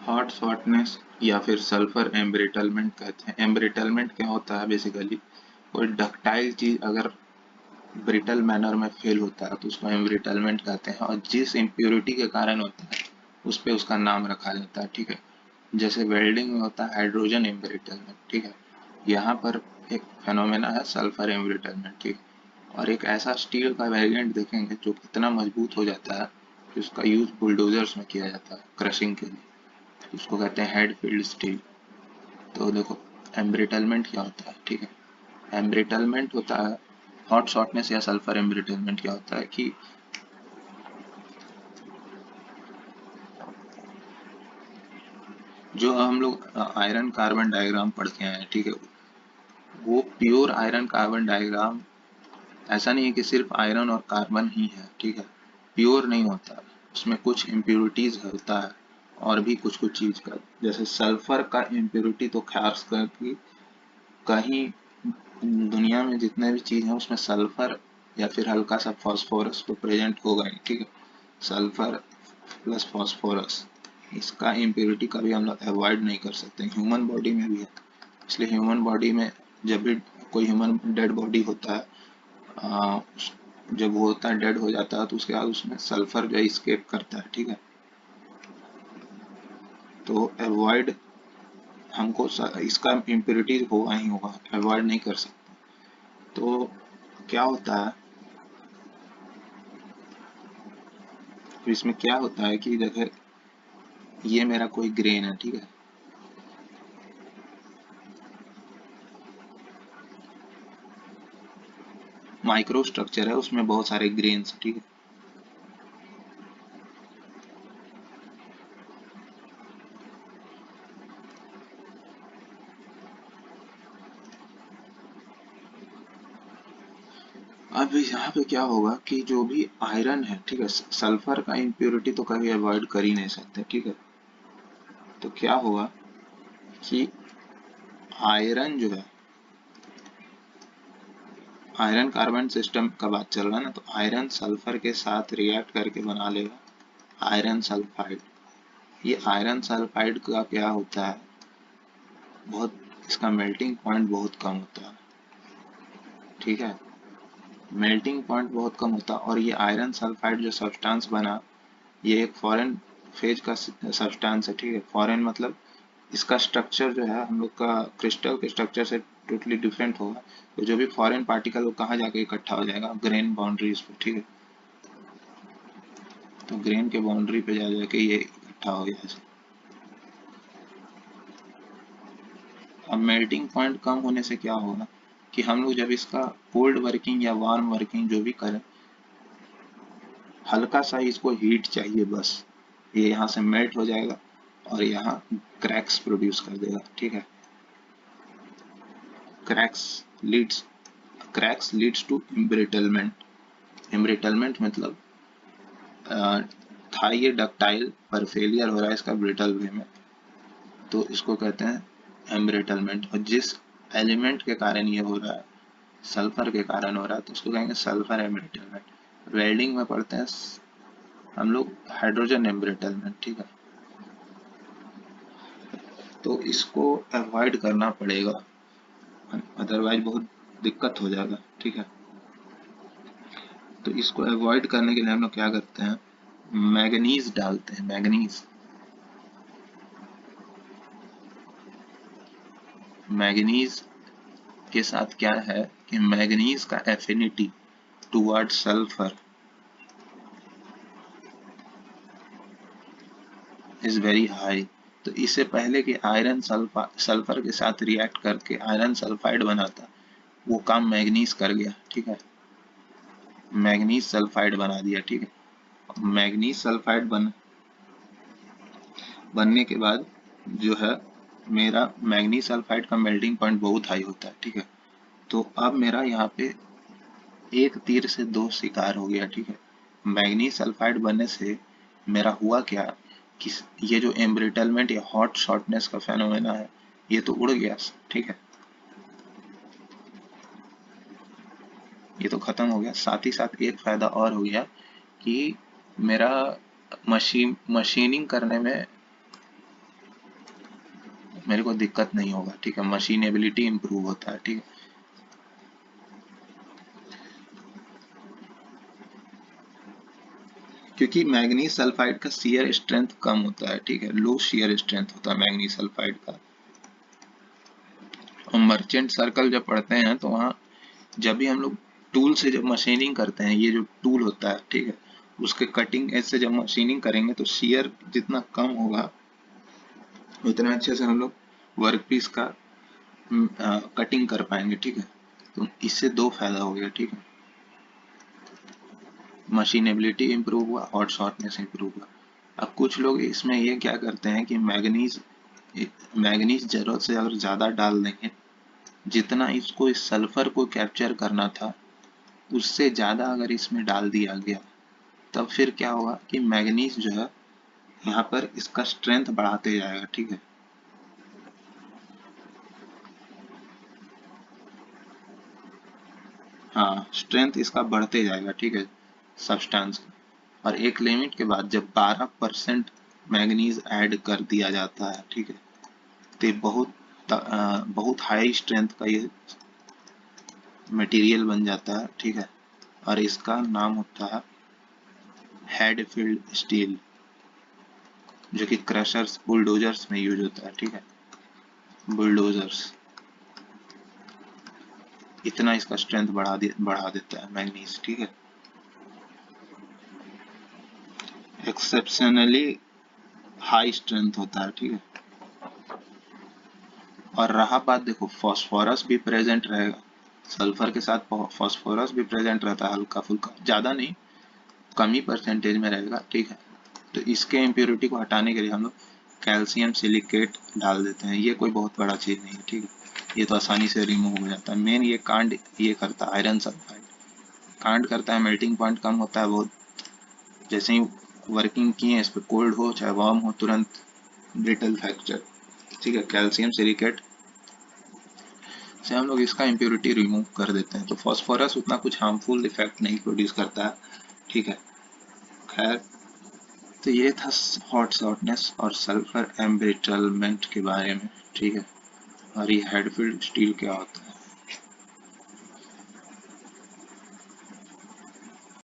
Hot shortness या फिर sulphur embrittlement कहते हैं। एम्ब्रिटलमेंट क्या होता है? बेसिकली कोई डक्टाइल चीज अगर ब्रिटल मैनर में फेल होता है तो उसको एम्ब्रिटलमेंट कहते हैं, और जिस इम्प्योरिटी के कारण होता है उस पे उसका नाम रखा जाता है। ठीक है, जैसे वेल्डिंग में होता है हाइड्रोजन एम्ब्रिटलमेंट। ठीक है, यहाँ पर एक फेनोमेना है सल्फर एम्ब्रिटलमेंट। ठीक, और एक ऐसा स्टील का वेरिएंट देखेंगे जो कितना मजबूत हो जाता है कि उसका यूज बुलडोजर्स में किया जाता है क्रशिंग के लिए, उसको कहते हैं हेड फील्ड स्टील। तो देखो एम्ब्रिटलमेंट क्या होता है। ठीक है, एम्ब्रिटलमेंट होता है हॉट शॉर्टनेस या सल्फर एम्ब्रिटलमेंट क्या होता है कि जो हम लोग आयरन कार्बन डायग्राम पढ़ के आए हैं, ठीक है, वो प्योर आयरन कार्बन डायग्राम ऐसा नहीं है कि सिर्फ आयरन और कार्बन ही है। ठीक है, प्योर नहीं होता, उसमें कुछ इम्प्योरिटीज होता है और भी कुछ कुछ चीज का। जैसे सल्फर का इम्प्योरिटी तो खास करके कहीं दुनिया में जितने भी चीज है उसमें सल्फर या फिर हल्का सा फास्फोरस तो प्रेजेंट होगा ही। ठीक है, सल्फर प्लस फास्फोरस, इसका इम्प्योरिटी कभी हम लोग अवॉइड नहीं कर सकते। ह्यूमन बॉडी में भी है, इसलिए ह्यूमन बॉडी में जब भी कोई ह्यूमन डेड बॉडी होता है, आ, जब वो होता है डेड हो जाता है तो उसके बाद उसमें सल्फर जो स्केप करता है। ठीक है, तो अवॉइड हमको इसका इम्प्योरिटीज होगा ही होगा, अवॉइड नहीं कर सकते। तो क्या होता है, तो इसमें क्या होता है कि देखो ये मेरा कोई ग्रेन है। ठीक है, माइक्रो स्ट्रक्चर है, उसमें बहुत सारे ग्रेन्स। ठीक है, अब यहाँ पे क्या होगा कि जो भी आयरन है, ठीक है, सल्फर का इम्प्योरिटी तो कभी अवॉइड कर ही नहीं सकते। ठीक है, तो क्या होगा कि आयरन जो है, आयरन कार्बन सिस्टम का बात चल रहा है ना, तो आयरन सल्फर के साथ रिएक्ट करके बना लेगा आयरन सल्फाइड। ये आयरन सल्फाइड का क्या होता है, बहुत इसका मेल्टिंग पॉइंट बहुत कम होता है। ठीक है, मेल्टिंग पॉइंट बहुत कम होता है, और ये आयरन सल्फाइड जो सब्सटेंस बना, ये एक फॉरेन फेज का सब्सटेंस है। ठीक है, फॉरेन मतलब इसका स्ट्रक्चर जो है हम लोग का क्रिस्टल के स्ट्रक्चर से टोटली डिफरेंट होगा। तो जो भी फॉरेन पार्टिकल वो कहाँ जाके इकट्ठा हो जाएगा, ग्रेन बाउंड्रीज पे। ठीक है, तो ग्रेन के बाउंड्री पे जा जाके ये इकट्ठा हो गया ऐसे। अब मेल्टिंग पॉइंट कम होने से क्या होगा कि हम लोग जब इसका कोल्ड वर्किंग या वार्म वर्किंग जो भी करें, हल्का सा इसको हीट चाहिए बस, ये यहाँ से मेल्ट हो जाएगा और यहाँ क्रैक्स प्रोड्यूस कर देगा। ठीक है, cracks leads cracks leads to embrittlement. Embrittlement मतलब था ये डक्टाइल पर फेलियर हो रहा है इसका ब्रिटल वे में, तो इसको कहते हैं एम्ब्रिटलमेंट। और जिस एलिमेंट के कारण ये हो रहा है, सल्फर के कारण हो रहा है, तो उसको कहेंगे सल्फर एम्ब्रिटलमेंट। वेल्डिंग में पढ़ते हैं हम लोग हाइड्रोजन एम्ब्रिटलमेंट। ठीक है, तो इसको अवॉइड करना पड़ेगा, अदरवाइज बहुत दिक्कत हो जाएगा। ठीक है, तो इसको अवॉइड करने के लिए हम लोग क्या करते हैं, मैग्नीज डालते हैं। मैग्नीज, मैग्नीज के साथ क्या है कि मैग्नीज का affinity toward sulphur is very high. तो इससे पहले कि आयरन सल्फर के साथ रिएक्ट करके आयरन सल्फाइड बनाता, वो काम मैग्नीज कर गया। ठीक है, मैग्नीज सल्फाइड बना दिया। ठीक है, मैग्नीज सल्फाइड बनने के बाद जो है मेरा मैग्नीज सल्फाइड का मेल्टिंग पॉइंट बहुत हाई होता है। ठीक है, तो अब मेरा यहाँ पे एक तीर से दो शिकार हो गया। ठीक है, मैग्नीज सल्फाइड बनने से मेरा हुआ क्या कि ये जो एम्ब्रिटलमेंट या हॉट शॉर्टनेस का फेनोमेना है ये तो उड़ गया। ठीक है, ये तो खत्म हो गया। साथ ही साथ एक फायदा और हो गया कि मेरा मशीनिंग करने में मेरे को दिक्कत नहीं होगा, ठीक है, मशीनेबिलिटी इंप्रूव होता है, ठीक है। क्योंकि मैग्नीज सल्फाइड का शियर स्ट्रेंथ कम होता है, ठीक है, लो शियर स्ट्रेंथ होता है मैग्नीज सल्फाइड का। और मर्चेंट सर्कल जब पढ़ते हैं तो वहाँ जब भी हम लोग टूल से जब मशीनिंग करते हैं, ये जो टूल होता है, ठीक है, उसके कटिंग एज से जब मशीनिंग करेंगे तो शियर जितना कम होगा उतना अच्छे से हम लोग वर्क पीस का कटिंग कर पाएंगे, ठीक है। तो इससे दो फायदा हो गया, ठीक है, मशीनेबिलिटी इंप्रूव हुआ और शॉर्टनेस इंप्रूव हुआ। अब कुछ लोग इसमें ये क्या करते हैं कि मैग्नीज मैग्नीज जरूरत से अगर ज़्यादा डाल देंगे, जितना इसको इस सल्फर को कैप्चर करना था उससे ज़्यादा अगर इसमें डाल दिया गया, तब फिर क्या होगा कि मैग्नीज जो है यहाँ पर इसका स्ट्रेंथ बढ़ाते जाएगा, ठीक है। हाँ, स्ट्रेंथ इसका बढ़ते जाएगा, ठीक है, सब्सटेंस का। और एक लिमिट के बाद जब 12% मैग्नीज ऐड कर दिया जाता है, ठीक है, तो ये बहुत हाई स्ट्रेंथ का ये मटेरियल बन जाता है, ठीक है। और इसका नाम होता है हेडफील्ड स्टील, जो कि क्रशर्स बुलडोजर्स में यूज होता है, ठीक है, बुलडोजर्स। इतना इसका स्ट्रेंथ बढ़ा देता है मैग्नीज, ठीक है, एक्सेप्शनली हाई स्ट्रेंथ होता है, ठीक है। और रहा बात, देखो फॉस्फोरस भी प्रेजेंट रहेगा, सल्फर के साथ फॉस्फोरस भी प्रेजेंट रहता है, हल्का फुल्का, ज़्यादा नहीं, कम ही परसेंटेज में रहेगा, ठीक है। तो इसके इम्प्योरिटी को हटाने के लिए हम लोग कैल्शियम सिलिकेट डाल देते हैं। ये कोई बहुत बड़ा चीज़ नहीं है, ठीक है, ये तो आसानी से रिमूव हो जाता है। मेन ये कांड ये करता है, आयरन सल्फाइड कांड करता है, मेल्टिंग पॉइंट कम होता है बहुत। जैसे ही वर्किंग किए इस पर, कोल्ड हो चाहे वार्म हो, तुरंत ब्रिटल फ्रैक्चर, ठीक है। कैल्शियम सिलिकेट से हम लोग इसका इम्प्योरिटी रिमूव कर देते हैं, तो फॉस्फोरस उतना कुछ हार्मफुल इफेक्ट नहीं प्रोड्यूस करता है, ठीक है। खैर, तो ये था हॉट शॉर्टनेस और सल्फर एम्ब्रिटलमेंट के बारे में, ठीक है। और ये हेडफील्ड स्टील क्या होता है।